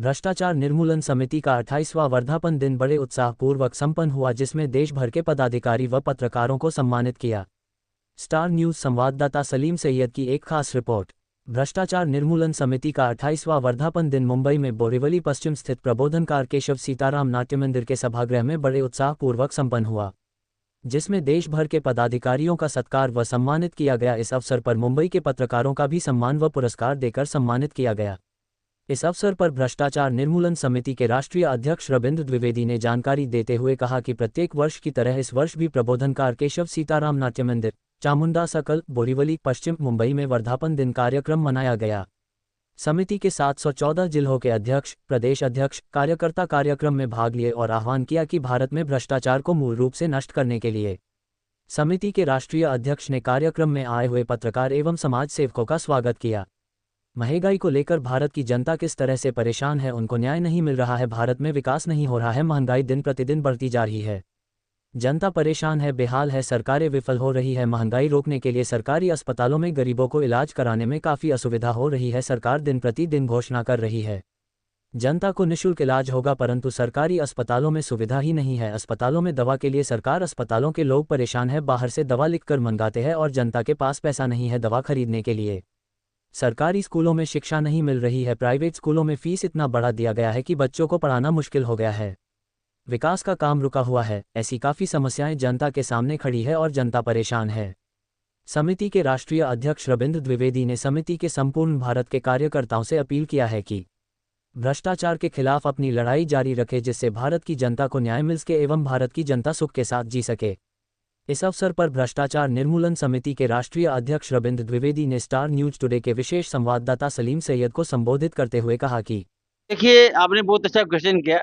भ्रष्टाचार निर्मूलन समिति का 28वां वर्धापन दिन बड़े उत्साहपूर्वक संपन्न हुआ, जिसमें देश भर के पदाधिकारी व पत्रकारों को सम्मानित किया। स्टार न्यूज संवाददाता सलीम सैयद की एक खास रिपोर्ट। भ्रष्टाचार निर्मूलन समिति का 28वां वर्धापन दिन मुंबई में बोरीवली पश्चिम स्थित प्रबोधनकार केशव सीताराम नाट्य मंदिर के सभागृह में बड़े उत्साहपूर्वक संपन्न हुआ, जिसमें देश भर के पदाधिकारियों का सत्कार व सम्मानित किया गया। इस अवसर पर मुंबई के पत्रकारों का भी सम्मान व पुरस्कार देकर सम्मानित किया गया। इस अवसर पर भ्रष्टाचार निर्मूलन समिति के राष्ट्रीय अध्यक्ष रविंद्र द्विवेदी ने जानकारी देते हुए कहा कि प्रत्येक वर्ष की तरह इस वर्ष भी प्रबोधनकार केशव सीताराम नाट्य मंदिर, चामुंडा सर्कल, बोरीवली पश्चिम, मुंबई में वर्धापन दिन कार्यक्रम मनाया गया। समिति के 714 जिलों के अध्यक्ष, प्रदेश अध्यक्ष, कार्यकर्ता कार्यक्रम में भाग लिए और आह्वान किया कि भारत में भ्रष्टाचार को मूल रूप से नष्ट करने के लिए। समिति के राष्ट्रीय अध्यक्ष ने कार्यक्रम में आए हुए पत्रकार एवं समाज सेवकों का स्वागत किया। महंगाई को लेकर भारत की जनता किस तरह से परेशान है, उनको न्याय नहीं मिल रहा है, भारत में विकास नहीं हो रहा है, महंगाई दिन प्रतिदिन बढ़ती जा रही है, जनता परेशान है, बेहाल है, सरकारें विफल हो रही है। महंगाई रोकने के लिए सरकारी अस्पतालों में गरीबों को इलाज कराने में काफ़ी असुविधा हो रही है। सरकार दिन प्रतिदिन घोषणा कर रही है जनता को निःशुल्क इलाज होगा, परंतु सरकारी अस्पतालों में सुविधा ही नहीं है। अस्पतालों में दवा के लिए सरकार, अस्पतालों के लोग परेशान है, बाहर से दवा लिखकर मंगाते हैं और जनता के पास पैसा नहीं है दवा खरीदने के लिए। सरकारी स्कूलों में शिक्षा नहीं मिल रही है, प्राइवेट स्कूलों में फीस इतना बढ़ा दिया गया है कि बच्चों को पढ़ाना मुश्किल हो गया है, विकास का काम रुका हुआ है। ऐसी काफ़ी समस्याएं जनता के सामने खड़ी है और जनता परेशान है। समिति के राष्ट्रीय अध्यक्ष रविंद्र द्विवेदी ने समिति के संपूर्ण भारत के कार्यकर्ताओं से अपील किया है कि भ्रष्टाचार के खिलाफ अपनी लड़ाई जारी रखे, जिससे भारत की जनता को न्याय मिल सके एवं भारत की जनता सुख के साथ जी सके। इस अवसर पर भ्रष्टाचार निर्मूलन समिति के राष्ट्रीय अध्यक्ष रविंद्र द्विवेदी ने स्टार न्यूज टुडे के विशेष संवाददाता सलीम सैयद को संबोधित करते हुए कहा कि देखिए, आपने बहुत अच्छा क्वेश्चन किया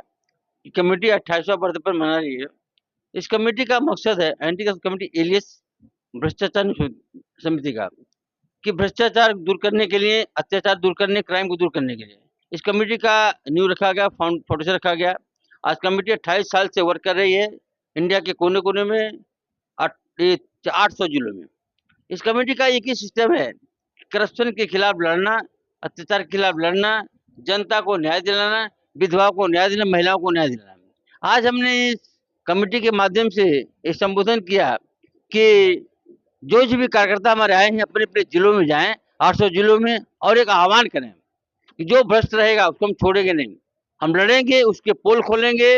कि कमेटी 28वां वर्धापन मना रही है। इस कमेटी का मकसद है एंटी करप्शन कमेटी एलियस भ्रष्टाचार समिति का, कि भ्रष्टाचार दूर करने के लिए, अत्याचार दूर करने, क्राइम को दूर करने के लिए इस कमेटी का नींव रखा गया, फाउंडेशन रखा गया। आज कमेटी 28 साल से वर्क कर रही है इंडिया के कोने-कोने में, 800 जिलों में। इस कमेटी का एक ही सिस्टम है, करप्शन के खिलाफ लड़ना, अत्याचार के खिलाफ लड़ना, जनता को न्याय दिलाना, विधवाओं को न्याय दिलाना, महिलाओं को न्याय दिलाना। आज हमने इस कमेटी के माध्यम से एक संबोधन किया कि जो भी कार्यकर्ता हमारे आए हैं अपने-अपने जिलों में जाएँ, 800 जिलों में, और एक आह्वान करें कि जो भ्रष्ट रहेगा उसको हम छोड़ेंगे नहीं, हम लड़ेंगे, उसके पोल खोलेंगे।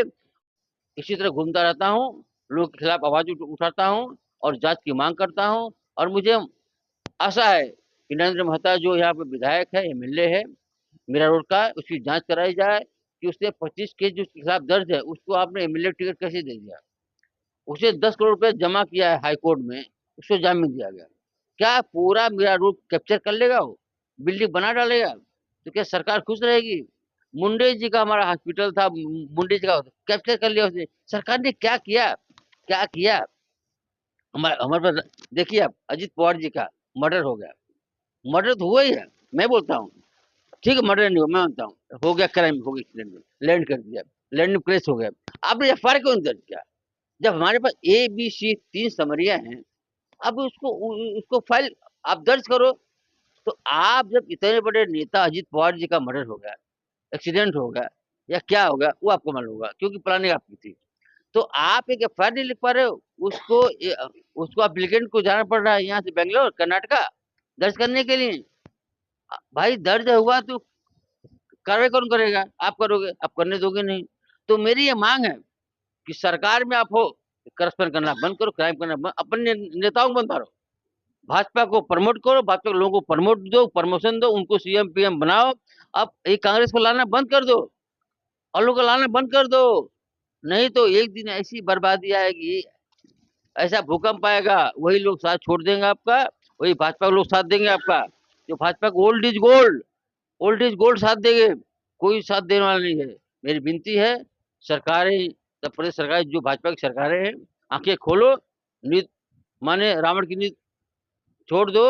इसी तरह घूमता रहता हूँ, लोगों के खिलाफ आवाज़ उठाता हूँ और जाँच की माँग करता हूँ। और मुझे आशा है कि नरेंद्र मेहता जो यहाँ पे विधायक है, एमएलए है मीरा रोड का, उसकी जाँच कराई जाए कि उसने 25 केस जो उसके खिलाफ दर्ज है, उसको आपने एमएलए टिकट कैसे दे दिया? उसे 10 करोड़ रुपए जमा किया है हाई कोर्ट में, उसको जामीन दिया गया। क्या पूरा मीरा रोड कैप्चर कर लेगा वो? बिल्डिंग बना डालेगा? तो क्या सरकार खुश रहेगी? मुंडे जी का हमारा हॉस्पिटल था, मुंडे जी का कैप्चर कर लिया उसने। सरकार ने क्या किया? क्या किया? हमारे पास देखिए आप, अजित पवार जी का मर्डर हो गया। मर्डर तो हुआ ही है, मैं बोलता हूँ। ठीक है, मर्डर नहीं हुआ, मैं मानता हूँ। हो गया, क्राइम हो गया, एक्सीडेंट में, लैंड कर दिया, लैंड में क्रेश हो गया। आपने एफआईआर क्यों नहीं दर्ज किया? जब हमारे पास ए, बी, सी 3 समरियाँ हैं, अब उसको फाइल आप दर्ज करो। तो आप जब इतने बड़े नेता अजित पवार जी का मर्डर हो गया, एक्सीडेंट हो गया या क्या हो गया, वो आपको मालूम होगा क्योंकि प्लानिंग आपकी थी। तो आप एक एफआईआर नहीं लिख पा रहे हो, उसको एप्लीकेंट को जाना पड़ रहा है यहाँ से बैंगलोर, कर्नाटका दर्ज करने के लिए। भाई दर्ज हुआ तो कार्रवाई कौन करेगा? आप करोगे, आप करने दोगे नहीं। तो मेरी ये मांग है कि सरकार में आप हो, करप्शन करना बंद करो, क्राइम करना बंद, अपने नेताओं को मत मारो, भाजपा को प्रमोट करो, भाजपा के लोगों को प्रमोट दो, प्रमोशन दो, उनको सीएम पीएम बनाओ। अब ये कांग्रेस को लाना बंद कर दो, और को लाना बंद कर दो, नहीं तो एक दिन ऐसी बर्बादी आएगी, ऐसा भूकंप आएगा, वही लोग साथ छोड़ देंगे आपका, वही भाजपा के लोग साथ देंगे आपका। जो भाजपा को old is gold, old is gold साथ देंगे, कोई साथ देने वाला नहीं है। मेरी विनती है, सरकारें, सब प्रदेश सरकारें जो भाजपा की सरकारें हैं, आंखें खोलो, नीति माने रावण की नीति छोड़ दो,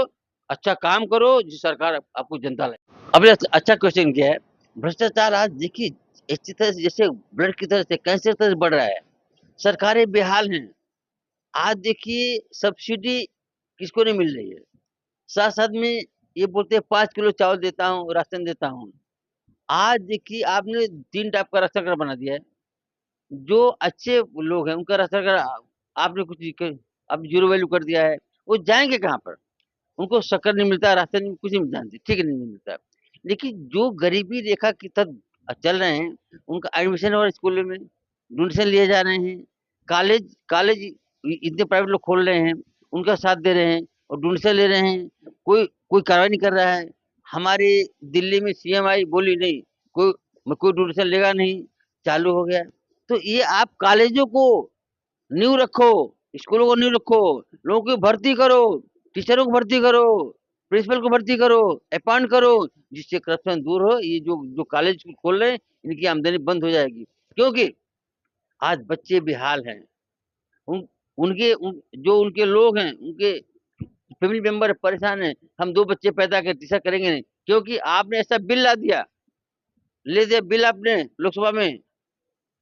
अच्छा काम करो, जिस सरकार आपको जनता लगे। अब ये अच्छा क्वेश्चन क्या है? भ्रष्टाचार आज देखिए इसी तरह से, जैसे ब्लड की तरह से, कैंसर की तरह से बढ़ रहा है। सरकारें बेहाल हैं। आज देखिए सब्सिडी किसको नहीं मिल रही है। साथ-साथ में ये बोलते हैं 5 किलो चावल देता हूँ, राशन देता हूँ। आज देखिए आपने 3 टाइप का राशन कार्ड बना दिया है। जो अच्छे लोग हैं उनका राशन कार्ड आपने कुछ क अब ज़ीरो वैल्यू कर दिया है। वो जाएँगे कहाँ पर? उनको शक्कर नहीं मिलता, राशन नहीं कुछ नहीं जानते, ठीक है, नहीं मिलता। लेकिन जो गरीबी रेखा की तरफ चल रहे हैं, उनका एडमिशन और स्कूलों में डोनेशन लिए जा रहे हैं। कॉलेज कॉलेज इतने प्राइवेट लोग खोल रहे हैं, उनका साथ दे रहे हैं और डोनेशन ले रहे हैं। कोई कोई कार्रवाई नहीं कर रहा है। हमारी दिल्ली में सीएम आई बोली नहीं, कोई डोनेशन लेगा नहीं, चालू हो गया। तो ये आप कॉलेजों को नींव रखो, स्कूलों को नींव रखो, लोगों की भर्ती करो, टीचरों को भर्ती करो, प्रिंसिपल को भर्ती करो, अपॉइंट करो, जिससे करप्शन दूर हो। ये जो कॉलेज खोल रहे हैं, इनकी आमदनी बंद हो जाएगी। क्योंकि आज बच्चे बेहाल हैं। उन जो उनके लोग हैं, उनके फैमिली मेंबर परेशान हैं। हम 2 बच्चे पैदा करके तीसरा करेंगे नहीं, क्योंकि आपने ऐसा बिल ला दिया, ले दिया बिल आपने लोकसभा में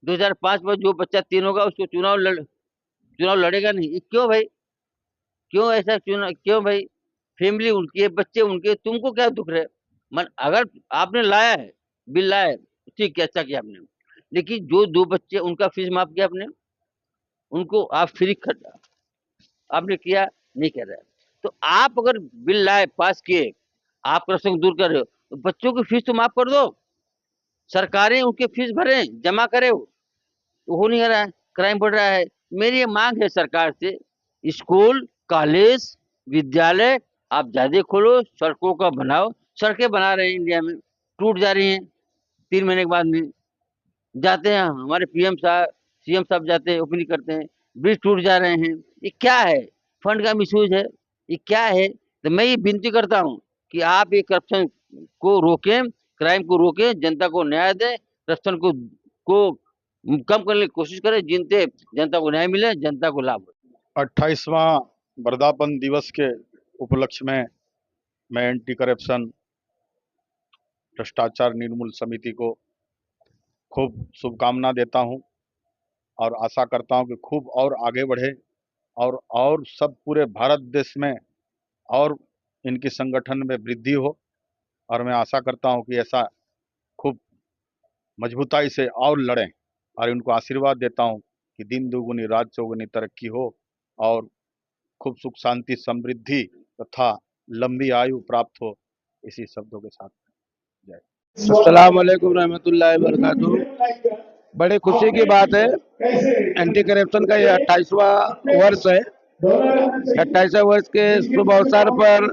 2005 में जो बच्चा 3 होगा उसको चुनाव लड़ेगा नहीं। ये क्यों भाई? क्यों ऐसा क्यों भाई? फैमिली उनकी है, बच्चे उनके, तुमको क्या दुख रहा है? मन अगर आपने लाया है, बिल लाया है, ठीक है, अच्छा किया आपने। लेकिन जो 2 बच्चे उनका फीस माफ किया आपने, उनको आप फ्री ख आपने किया, नहीं कर रहा है। तो आप अगर बिल लाए, पास किए, आप करप्शन दूर कर रहे हो, तो बच्चों की फीस तो माफ कर दो। सरकारें उनकी फीस भरें, जमा करें वो। तो हो नहीं रहा है, क्राइम बढ़ रहा है। मेरी ये मांग है सरकार से, स्कूल, कॉलेज, विद्यालय आप ज़्यादा खोलो, सड़कों का बनाओ। सड़कें बना रहे हैं इंडिया में, टूट जा रही हैं 3 महीने के बाद में। जाते हैं हमारे पीएम साहब, सीएम साहब जाते हैं, ओपनिंग करते हैं, ब्रिज टूट जा रहे हैं। ये क्या है? फंड का मिसयूज़ है, ये क्या है? तो मैं ये विनती करता हूँ कि आप ये करप्शन को रोकें, क्राइम को रोकें, जनता को न्याय दें, करप्शन को कम करने की कोशिश करें, जिनसे जनता को न्याय मिले, जनता को लाभ हो। 28वां वर्धापन दिवस के उपलक्ष्य में मैं एंटी करप्शन भ्रष्टाचार निर्मूल समिति को खूब शुभकामना देता हूं और आशा करता हूं कि खूब और आगे बढ़े और सब पूरे भारत देश में और इनके संगठन में वृद्धि हो। और मैं आशा करता हूं कि ऐसा खूब मजबूताई से और लड़ें और इनको आशीर्वाद देता हूं कि दिन दुगुनी रात चौगुनी तरक्की हो और खूब सुख शांति समृद्धि तथा लंबी आयु प्राप्त हो। इसी शब्दों के साथ जय। अस्सलाम वालेकुम रहमतुल्लाहि व बरकातुहू। बड़े खुशी की बात है, एंटी करप्शन का ये 28वां वर्ष है। 28वें वर्ष के शुभ अवसर पर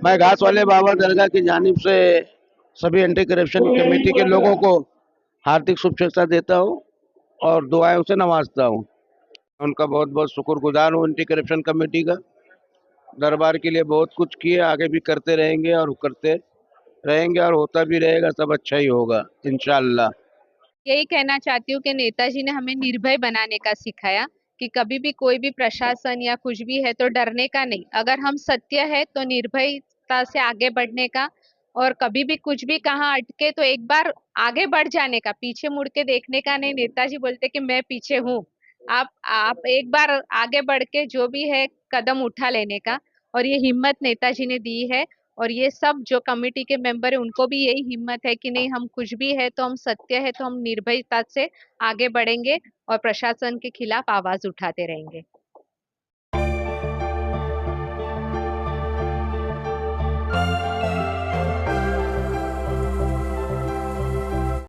मैं घास वाले बाबा दरगाह की जानिब से सभी एंटी करप्शन कमेटी के लोगों को हार्दिक शुभेच्छा देता हूँ और दुआओं से नवाजता हूँ। उनका बहुत बहुत शुक्रगुजार हूँ एंटी करप्शन कमेटी का। दरबार के लिए बहुत कुछ किए, आगे भी करते रहेंगे और करते रहेंगे और होता भी रहेगा, सब अच्छा ही होगा इंशाअल्लाह। यही कहना चाहती हूँ कि नेताजी ने हमें निर्भय बनाने का सिखाया कि कभी भी कोई भी प्रशासन या कुछ भी है तो डरने का नहीं, अगर हम सत्य है तो निर्भयता से आगे बढ़ने का, और कभी भी कुछ भी कहाँ अटके तो एक बार आगे बढ़ जाने का, पीछे मुड़ के देखने का नहीं। नेताजी बोलते कि मैं पीछे हूँ, आप एक बार आगे बढ़ के जो भी है कदम उठा लेने का, और ये हिम्मत नेताजी ने दी है। और ये सब जो कमेटी के मेंबर है उनको भी यही हिम्मत है कि नहीं, हम कुछ भी है तो हम सत्य है तो हम निर्भयता से आगे बढ़ेंगे और प्रशासन के खिलाफ आवाज उठाते रहेंगे।